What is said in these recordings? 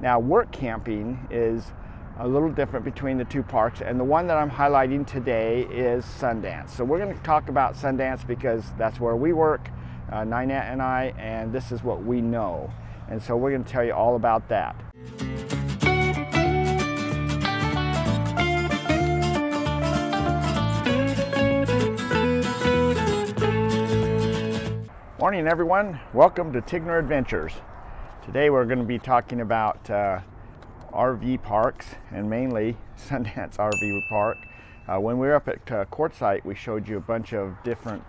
Now, work camping is a little different between the two parks, and the one that I'm highlighting today is Sundance. So we're going to talk about Sundance because that's where we work, Ninette and I, and this is what we know. And so we're going to tell you all about that. Morning everyone, welcome to Tigner Adventures. Today we're going to be talking about RV parks, and mainly Sundance RV Park. When we were up at Quartzsite, we showed you a bunch of different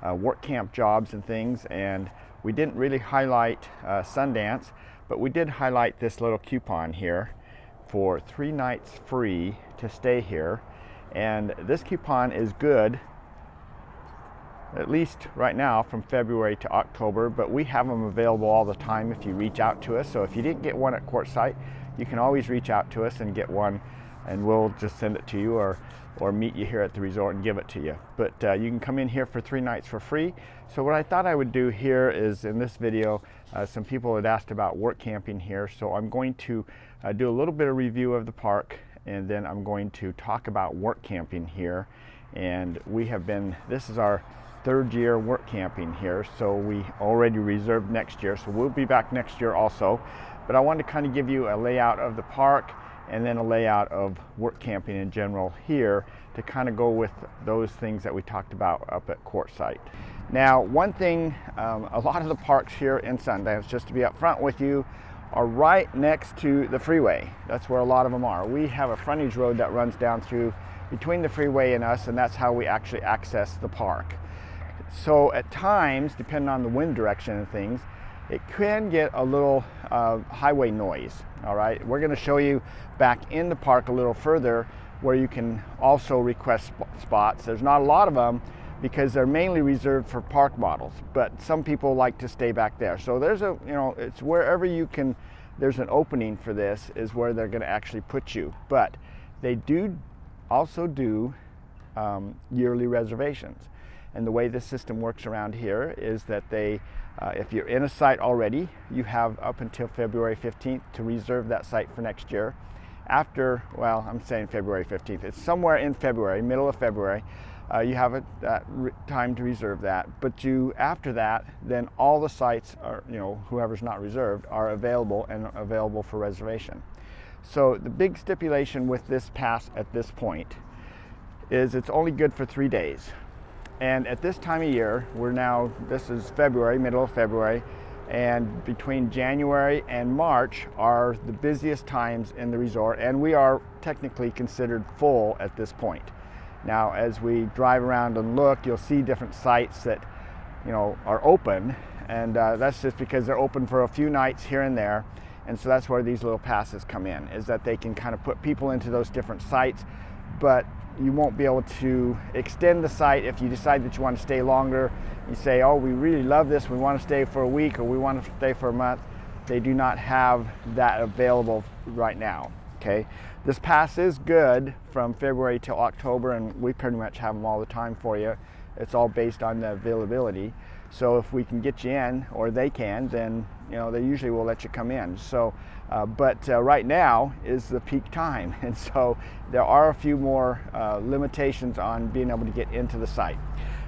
work camp jobs and things, and we didn't really highlight Sundance, but we did highlight this little coupon here for 3 nights free to stay here. And this coupon is good at least right now from February to October, but we have them available all the time if you reach out to us. So if you didn't get one at Quartzsite, you can always reach out to us and get one, and we'll just send it to you or meet you here at the resort and give it to you. But you can come in here for 3 nights for free. So what I thought I would do here is, in this video, some people had asked about work camping here, so I'm going to do a little bit of review of the park, and then I'm going to talk about work camping here. And we have been, this is our 3rd year work camping here, so we already reserved next year, so we'll be back next year also. But I wanted to kind of give you a layout of the park and then a layout of work camping in general here to kind of go with those things that we talked about up at Quartzsite. Now, one thing, a lot of the parks here in Sundance, just to be up front with you, are right next to the freeway. That's where a lot of them are. We have a frontage road that runs down through between the freeway and us, and that's how we actually access the park. So at times, depending on the wind direction and things, it can get a little highway noise. All right, we're going to show you back in the park a little further where you can also request spots. There's not a lot of them because they're mainly reserved for park models, but some people like to stay back there. So there's a, it's wherever you can, there's an opening for this is where they're going to actually put you. But they do also do yearly reservations. And the way this system works around here is that they, if you're in a site already, you have up until February 15th to reserve that site for next year. After, well, I'm saying February 15th, it's somewhere in February, middle of February, you have time to reserve that. But after that, then all the sites are, whoever's not reserved, are available and available for reservation. So the big stipulation with this pass at this point is it's only good for 3 days. And at this time of year, this is February, middle of February, and between January and March are the busiest times in the resort, and we are technically considered full at this point. Now, as we drive around and look, you'll see different sites that, are open, and that's just because they're open for a few nights here and there. And so that's where these little passes come in, is that they can kind of put people into those different sites, but you won't be able to extend the site if you decide that you want to stay longer. You say, oh, we really love this, we want to stay for a week, or we want to stay for a month. They do not have that available right now, okay? This pass is good from February till October, and we pretty much have them all the time for you. It's all based on the availability. So if we can get you in, or they can, then they usually will let you come in. So, but right now is the peak time, and so there are a few more limitations on being able to get into the site.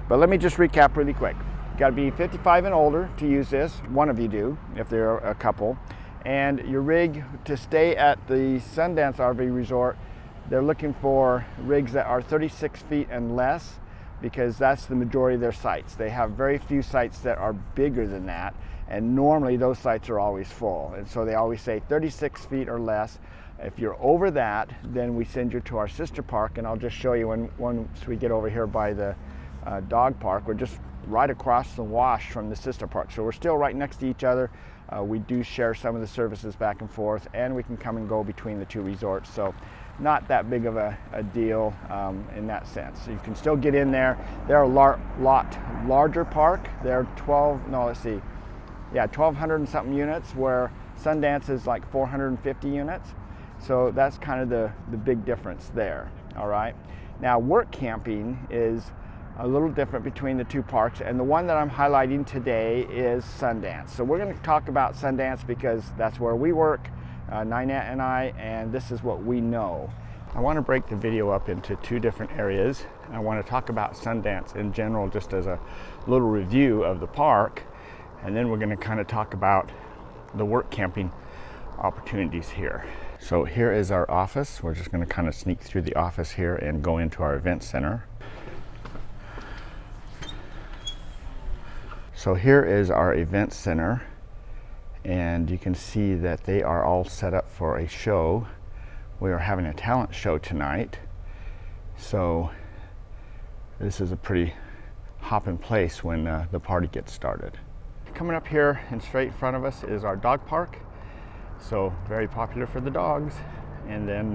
But let me just recap really quick. You got to be 55 and older to use this. One of you do, if there are a couple. And your rig to stay at the Sundance RV Resort, they're looking for rigs that are 36 feet and less, because that's the majority of their sites. They have very few sites that are bigger than that, and normally those sites are always full. And so they always say 36 feet or less. If you're over that, then we send you to our sister park, and I'll just show you once we get over here by the dog park. We're just right across the wash from the sister park, so we're still right next to each other. We do share some of the services back and forth, and we can come and go between the two resorts. So not that big of a deal in that sense. So you can still get in there. They're a lot larger park. They're 1,200 and something units, where Sundance is like 450 units. So that's kind of the big difference there. All right. Now, work camping is a little different between the two parks, and the one that I'm highlighting today is Sundance. So we're going to talk about Sundance because that's where we work, Ninette and I, and this is what we know. I want to break the video up into two different areas. I want to talk about Sundance in general, just as a little review of the park, and then we're going to kind of talk about the work camping opportunities here. So here is our office. We're just going to kind of sneak through the office here and go into our event center. So here is our event center, and you can see that they are all set up for a show. We are having a talent show tonight, so this is a pretty hopping place when the party gets started. Coming up here and straight in front of us is our dog park, so very popular for the dogs. And then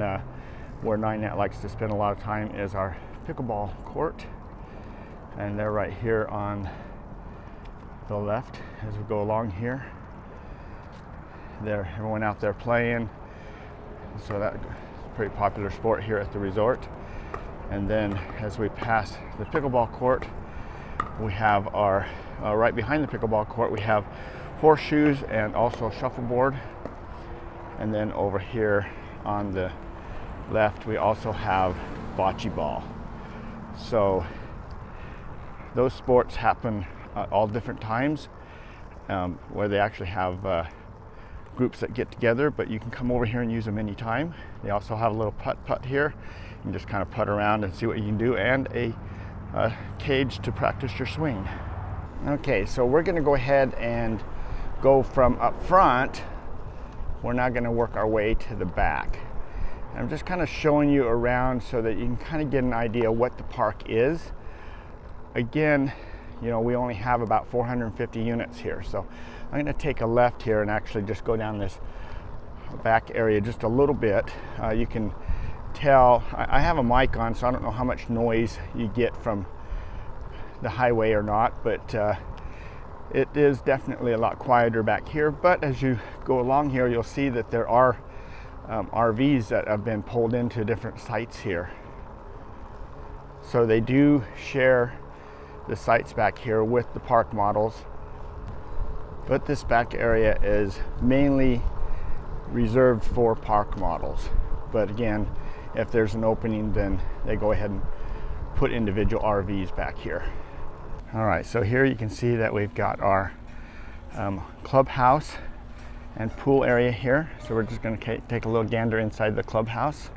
where Ninette likes to spend a lot of time is our pickleball court, and they're right here on the left as we go along here. There, everyone out there playing. So that's a pretty popular sport here at the resort. And then as we pass the pickleball court, we have our, right behind the pickleball court, we have horseshoes and also shuffleboard. And then over here on the left, we also have bocce ball. So those sports happen at all different times, where they actually have groups that get together, but you can come over here and use them anytime. They also have a little putt here. You can just kind of putt around and see what you can do, and a cage to practice your swing. Okay, so we're going to go ahead and go from up front. We're now going to work our way to the back. I'm just kind of showing you around so that you can kind of get an idea what the park is. Again, you know, we only have about 450 units here, so I'm going to take a left here and actually just go down this back area just a little bit. You can tell I have a mic on, so I don't know how much noise you get from the highway or not, but it is definitely a lot quieter back here. But as you go along here, you'll see that there are RVs that have been pulled into different sites here. So they do share the sites back here with the park models. But this back area is mainly reserved for park models. But again, if there's an opening, then they go ahead and put individual RVs back here. All right, so here you can see that we've got our clubhouse and pool area here. So we're just going to take a little gander inside the clubhouse.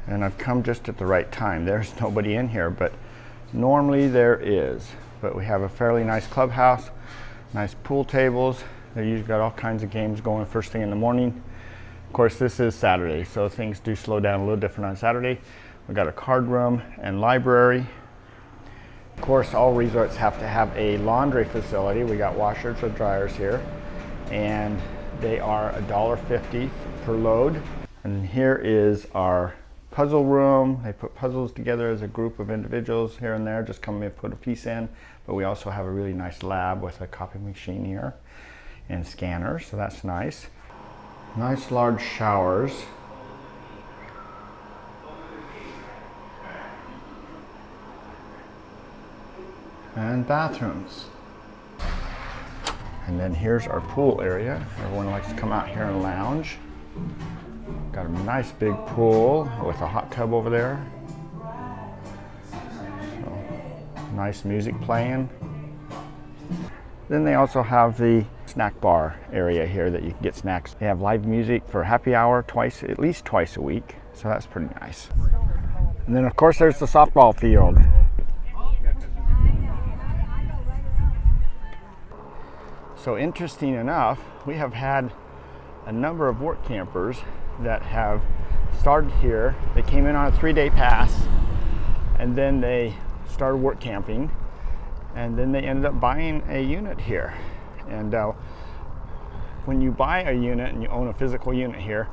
And I've come just at the right time. There's nobody in here, but normally there is. But we have a fairly nice clubhouse, nice pool tables. They usually got all kinds of games going first thing in the morning. Of course, this is Saturday, so things do slow down a little different on Saturday. We've got a card room and library. Of course, all resorts have to have a laundry facility. We got washers or dryers here, and they are $1.50 per load. And here is our puzzle room. They put puzzles together as a group of individuals here and there, just come and put a piece in. But we also have a really nice lab with a copy machine here and scanners, so that's nice. Nice large showers. And bathrooms. And then here's our pool area. Everyone likes to come out here and lounge. Got a nice big pool with a hot tub over there. So, nice music playing. Then they also have the snack bar area here that you can get snacks. They have live music for happy hour at least twice a week. So that's pretty nice. And then of course there's the softball field. So interesting enough, we have had a number of work campers that have started here. They came in on a 3-day pass, and then they started work camping, and then they ended up buying a unit here. And when you buy a unit and you own a physical unit here,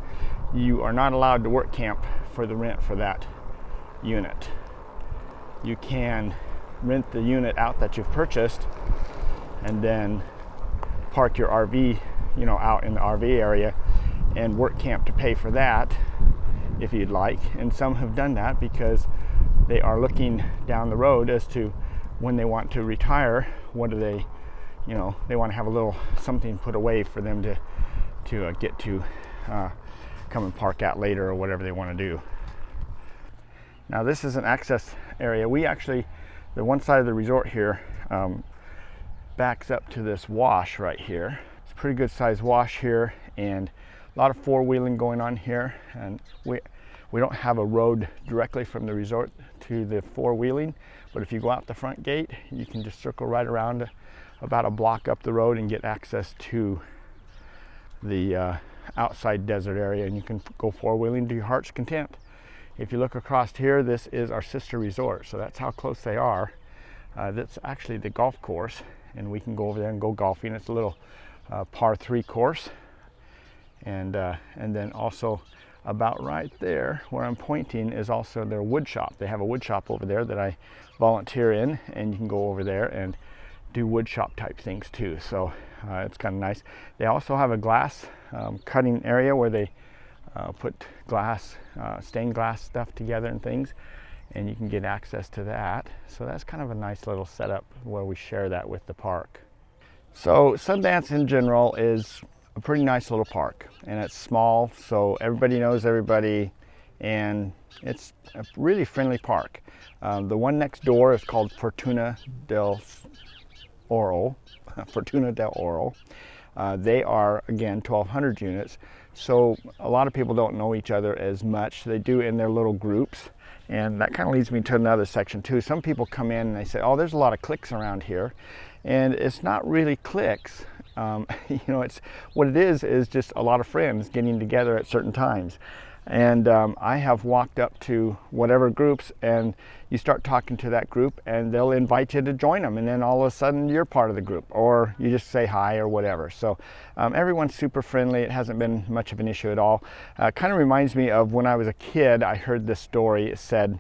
you are not allowed to work camp for the rent for that unit. You can rent the unit out that you've purchased and then park your RV, you know, out in the RV area and work camp to pay for that if you'd like. And some have done that because they are looking down the road as to when they want to retire. What do they, you know, they want to have a little something put away for them to get to come and park out later or whatever they want to do. Now this is an access area. We actually, the one side of the resort here backs up to this wash right here. It's a pretty good sized wash here, and a lot of four-wheeling going on here. And we don't have a road directly from the resort to the four-wheeling, but if you go out the front gate, you can just circle right around about a block up the road and get access to the outside desert area, and you can go four-wheeling to your heart's content. If you look across here, this is our sister resort, so that's how close they are. That's actually the golf course, and we can go over there and go golfing. It's a little par 3 course, and then also about right there where I'm pointing is also their wood shop. They have a wood shop over there that I volunteer in, and you can go over there and do wood shop type things too. So it's kind of nice. They also have a glass cutting area where they put glass, stained glass stuff together and things, and you can get access to that. So that's kind of a nice little setup where we share that with the park. So Sundance in general is a pretty nice little park, and it's small, so everybody knows everybody, and it's a really friendly park. The one next door is called Fortuna del Oro. Fortuna del Oro. They are, again, 1,200 units, so a lot of people don't know each other as much. They do in their little groups, and that kind of leads me to another section too. Some people come in and they say, oh, there's a lot of cliques around here, and it's not really cliques. You know, it's what it is just a lot of friends getting together at certain times. And I have walked up to whatever groups, and you start talking to that group, and they'll invite you to join them, and then all of a sudden you're part of the group, or you just say hi or whatever. So everyone's super friendly. It hasn't been much of an issue at all. Kind of reminds me of when I was a kid. I heard this story. It said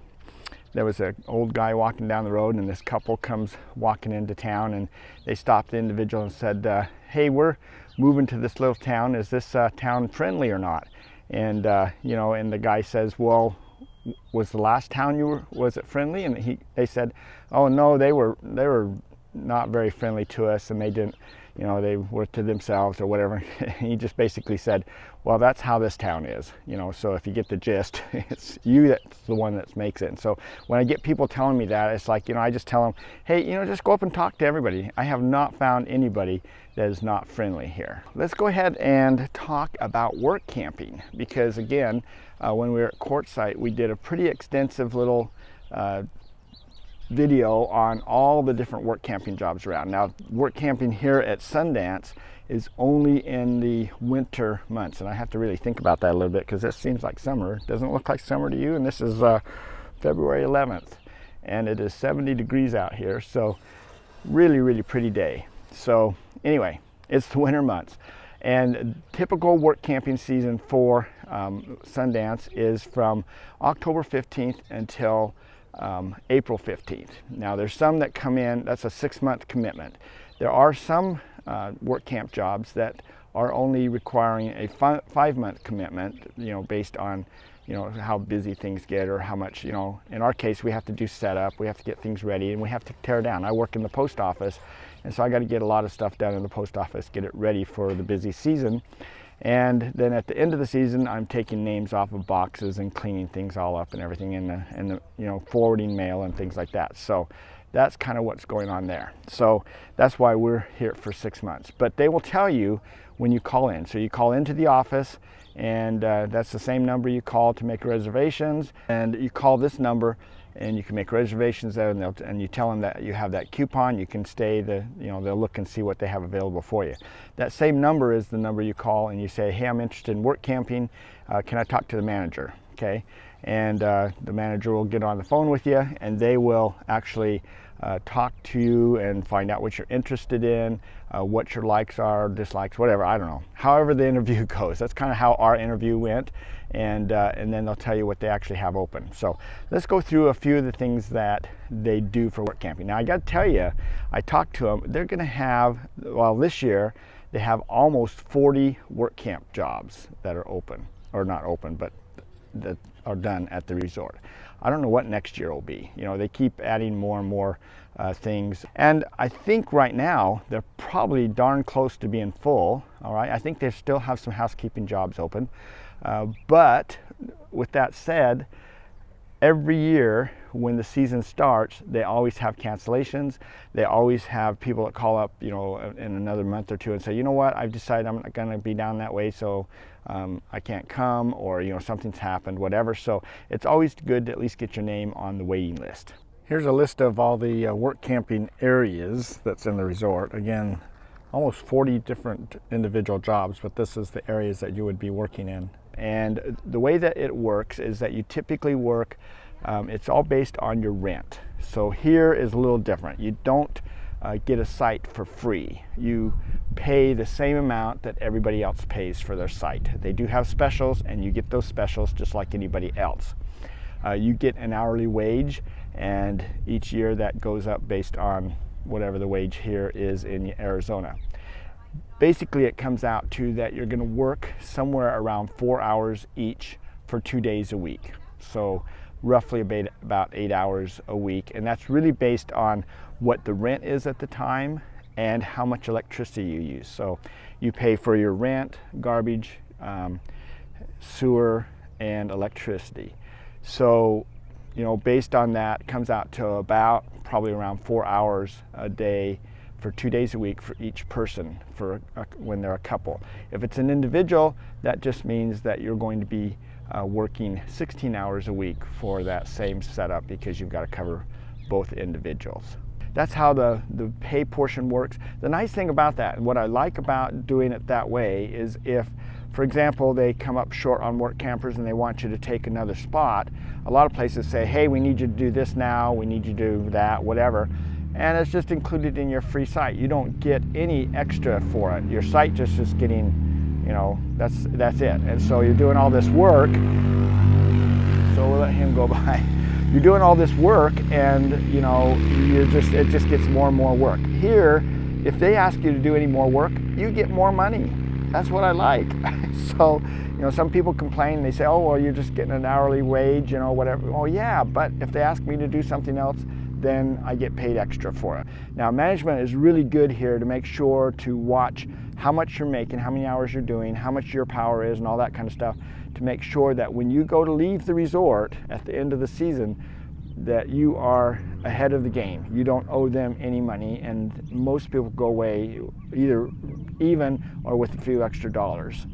there was an old guy walking down the road, and this couple comes walking into town, and they stopped the individual and said, hey, we're moving to this little town. Is this town friendly or not? And you know, and the guy says, well, was the last town you were, was it friendly? And they said, oh no, they were not very friendly to us, and they didn't, you know, they were to themselves or whatever. He just basically said, well, that's how this town is, you know, so if you get the gist, it's you that's the one that makes it. And so when I get people telling me that, it's like, you know, I just tell them, hey, you know, just go up and talk to everybody. I have not found anybody that is not friendly here. Let's go ahead and talk about work camping, because again, when we were at Quartzsite, we did a pretty extensive little video on all the different work camping jobs around. Now, work camping here at Sundance is only in the winter months, and I have to really think about that a little bit, because this seems like summer. It doesn't look like summer to you, and this is February 11th, and it is 70 degrees out here, so really pretty day. So anyway, it's the winter months, and typical work camping season for Sundance is from October 15th until April 15th. Now there's some that come in, that's a 6-month commitment. There are some work camp jobs that are only requiring a 5-month commitment, you know, based on, you know, how busy things get, or how much, you know, in our case, we have to do setup, we have to get things ready, and we have to tear down. I work in the post office, and so I got to get a lot of stuff done in the post office, get it ready for the busy season. And then at the end of the season, I'm taking names off of boxes and cleaning things all up and everything, in the you know, forwarding mail and things like that. So that's kind of what's going on there. So that's why we're here for 6 months. But they will tell you when you call in. So you call into the office, and that's the same number you call to make reservations. And you call this number, and you can make reservations there, and you tell them that you have that coupon. You can stay, you know, they'll look and see what they have available for you. That same number is the number you call, and you say, hey, I'm interested in work camping. Can I talk to the manager? Okay. And the manager will get on the phone with you, and they will actually talk to you and find out what you're interested in, what your likes are, dislikes, whatever, I don't know. However the interview goes. That's kind of how our interview went, and then they'll tell you what they actually have open. So let's go through a few of the things that they do for work camping. Now I got to tell you, I talked to them, they're going to have, well, this year they have almost 40 work camp jobs that are open, or not open, but that are done at the resort. I don't know what next year will be. You know, they keep adding more and more things, and I think right now they're probably darn close to being full. All right, I think they still have some housekeeping jobs open, but with that said, every year when the season starts, they always have cancellations. They always have people that call up, you know, in another month or two and say, you know what, I've decided I'm not going to be down that way, so I can't come, or, you know, something's happened, whatever. So it's always good to at least get your name on the waiting list. Here's a list of all the work camping areas that's in the resort. Again, almost 40 different individual jobs, but this is the areas that you would be working in. And the way that it works is that you typically work, it's all based on your rent. So here is a little different. You don't get a site for free. You pay the same amount that everybody else pays for their site. They do have specials, and you get those specials just like anybody else. You get an hourly wage, and each year that goes up based on whatever the wage here is in Arizona. Basically, it comes out to that you're going to work somewhere around 4 hours each for 2 days a week. So roughly about 8 hours a week. And that's really based on what the rent is at the time and how much electricity you use. So you pay for your rent, garbage, sewer, and electricity. So, you know, based on that, it comes out to about probably around 4 hours a day for 2 days a week for each person when they're a couple. If it's an individual, that just means that you're going to be working 16 hours a week for that same setup, because you've got to cover both individuals. That's how the pay portion works. The nice thing about that, and what I like about doing it that way, is if, for example, they come up short on work campers and they want you to take another spot, a lot of places say, hey, we need you to do this now, we need you to do that, whatever. And it's just included in your free site. You don't get any extra for it. Your site just is getting, you know, that's it. And so you're doing all this work. So we'll let him go by. You're doing all this work, and you know, it just gets more and more work. Here, if they ask you to do any more work, you get more money. That's what I like. So, you know, some people complain. They say, oh, well, you're just getting an hourly wage, you know, whatever. Oh, yeah, but if they ask me to do something else, then I get paid extra for it. Now, management is really good here to make sure to watch how much you're making, how many hours you're doing, how much your power is, and all that kind of stuff, to make sure that when you go to leave the resort at the end of the season, that you are ahead of the game. You don't owe them any money, and most people go away either even or with a few extra dollars.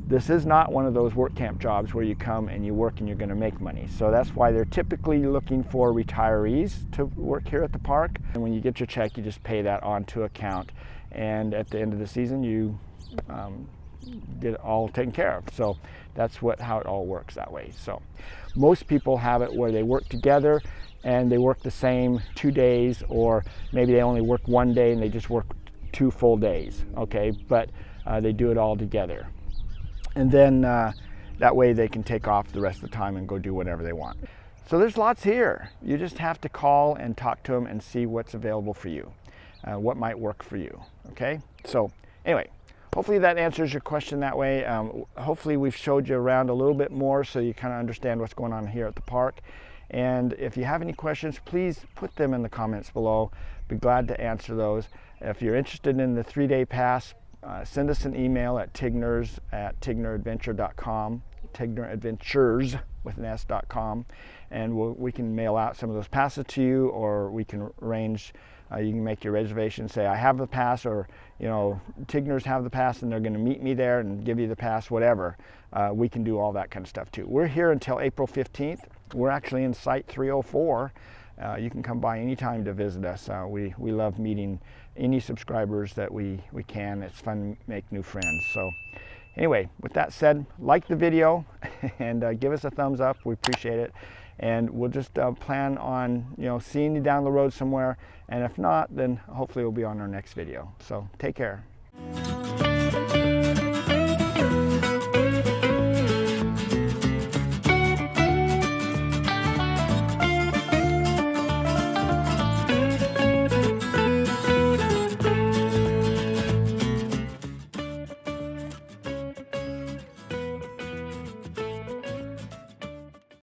This is not one of those work camp jobs where you come and you work and you're going to make money. So that's why they're typically looking for retirees to work here at the park. And when you get your check, you just pay that onto account. And at the end of the season, you get it all taken care of. So that's how it all works that way. So most people have it where they work together and they work the same 2 days, or maybe they only work 1 day and they just work 2 full days. Okay, but they do it all together. And then that way they can take off the rest of the time and go do whatever they want. So there's lots here. You just have to call and talk to them and see what's available for you, what might work for you, okay? So anyway, hopefully that answers your question that way. Hopefully we've showed you around a little bit more so you kind of understand what's going on here at the park. And if you have any questions, please put them in the comments below. Be glad to answer those. If you're interested in the 3-day pass, send us an email at tigneradventure.com, tigneradventures with an s.com, and we can mail out some of those passes to you, or we can arrange, you can make your reservation, say I have the pass, or you know, Tigners have the pass and they're going to meet me there and give you the pass, whatever. We can do all that kind of stuff too. We're here until April 15th. We're actually in Site 304. You can come by anytime to visit us. We love meeting any subscribers that we can. It's fun to make new friends. So anyway, with that said, like the video and give us a thumbs up. We appreciate it. And we'll just plan on, you know, seeing you down the road somewhere. And if not, then hopefully we'll be on our next video. So take care.